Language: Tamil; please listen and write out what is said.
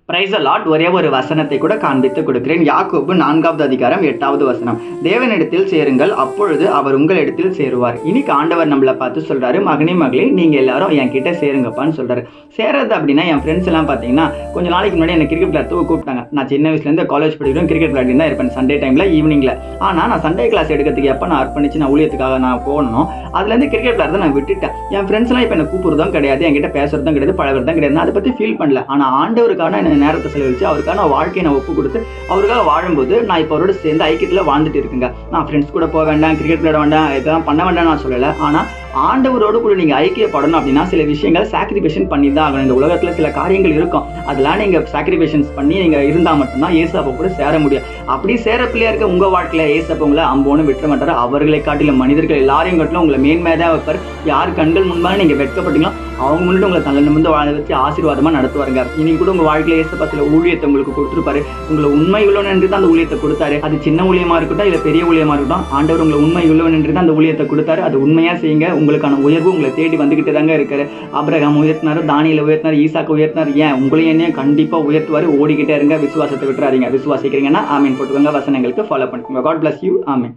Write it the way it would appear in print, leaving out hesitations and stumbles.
Price Lord. ஒரே ஒரு வசனத்தை கூட காண்பித்து கொடுக்கிறேன். யாக்கோபு 4வது அதிகாரம் 8வது வசனம். தேவனிடத்தில் சேருங்கள், அப்பொழுது அவர் உங்களிடத்தில் சேருவார். இன்னைக்கு ஆண்டவர் நம்மளை பார்த்து சொல்றாரு, மகனே மகளே நீங்க எல்லாரும் என் கிட்ட சேருங்கப்பான்னு சொல்றாரு. சேரது அப்படின்னா என் ஃப்ரெண்ட்ஸ் எல்லாம் பார்த்தீங்கன்னா கொஞ்ச நாளைக்கு முன்னாடி என்ன கிரிக்கெட் விளையாட்டு கூப்பிட்டாங்க. நான் சின்ன வயசுலேருந்து காலேஜ் படிக்கிறோம், கிரிக்கெட் விளையாடி தான் இருப்பேன் சண்டே டைம்ல ஈவினிங்ல. ஆனால் நான் சண்டே கிளாஸ் எடுக்கிறதுக்கு எப்போ நான் அர்ப்பணிச்சு நான் ஊழியத்துக்காக நான் போகணும், அதுலேருந்து கிரிக்கெட் விளையாடுறத நான் விட்டுட்டேன். என் ஃப்ரெண்ட்ஸ் எல்லாம் இப்போ என்ன கூப்பிடுறதும் கிடையாது, என்கிட்ட பேசுறதும் கிடையாது, பழகிறதும் கிடையாது. நான் அதை பற்றி ஃபீல் பண்ணல. ஆனால் ஆண்டவருக்கான நேரத்தை செலவழிச்சு அவருக்கான வாழ்க்கையை நான் ஒப்பு கொடுத்து அவருக்காக வாழும்போது நான் இப்போ அவரோட சேர்ந்து ஐக்கியத்தில் வாழ்ந்துட்டு இருக்குங்க. நான் ஃப்ரெண்ட்ஸ் கூட போக வேண்டாம், கிரிக்கெட் விளையாட வேண்டாம், இதெல்லாம் பண்ண வேண்டாம் நான் சொல்லலை. ஆனால் ஆண்டவரோடு கூட நீங்கள் ஐக்கியப்படணும் அப்படின்னா சில விஷயங்கள் சாக்ரிஃபைஷன் பண்ணி தான் ஆகணும். இந்த உலகத்தில் சில காரியங்கள் இருக்கும், அதெல்லாம் நீங்கள் சாக்ரிஃபைஷன்ஸ் பண்ணி நீங்கள் இருந்தால் மட்டும்தான் ஏசப்பா கூட சேர முடியும். அப்படி சேர பிள்ளையா இருக்க உங்கள் வாழ்க்கையில் ஏசப்பா உங்களை அம்போன்னு விட்டுற மாட்டார். அவர்களை காட்டிலும் மனிதர்கள் எல்லாரையும் காட்டிலும் உங்களை மேன்மையாக வைப்பார். யார் கண்கள் முன்பாக நீங்கள் வெட்கப்பட்டீங்களோ அவங்க முன்னாடி உங்களை தலை நிமிர்ந்து வாழ வச்சு ஆசீர்வாதமாக நடத்துவாருங்க. இன்னைக்கு கூட உங்கள் வாழ்க்கையில் ஏசப்பா சில ஊழியத்தை உங்களுக்கு கொடுத்துருப்பாரு. உங்களை உண்மை உள்ளவன் என்று தான் அந்த ஊழியத்தை கொடுத்தாரு. அது சின்ன ஊழியமாக இருக்கட்டும் இல்லை பெரிய ஊழியமாக இருக்கட்டும், ஆண்டவர் உங்களை உண்மை உள்ளவன் என்று தான் அந்த ஊழியத்தை கொடுத்தாரு. அது உண்மையாக செய்யுங்க. உங்களுக்கான உயர்வு உங்களை தேடி வந்துகிட்டு தாங்க இருக்காரு. ஆபிரகாம் உயர்த்தினார், தானியேலை உயர்த்தினார், ஈசாக்கு உயர்த்தினார். ஏன் உங்களையும் என்னையும் கண்டிப்பாக உயர்த்துவார். ஓடிக்கிட்டே இருங்க, விசுவாசத்தை விட்டுறாதீங்க. விசுவாசிக்கிறீங்கன்னா ஆமீன் போட்டுக்கோங்க. வசனங்களுக்கு ஃபாலோ பண்ணிக்கோங்க. God bless you. ஆமீன்.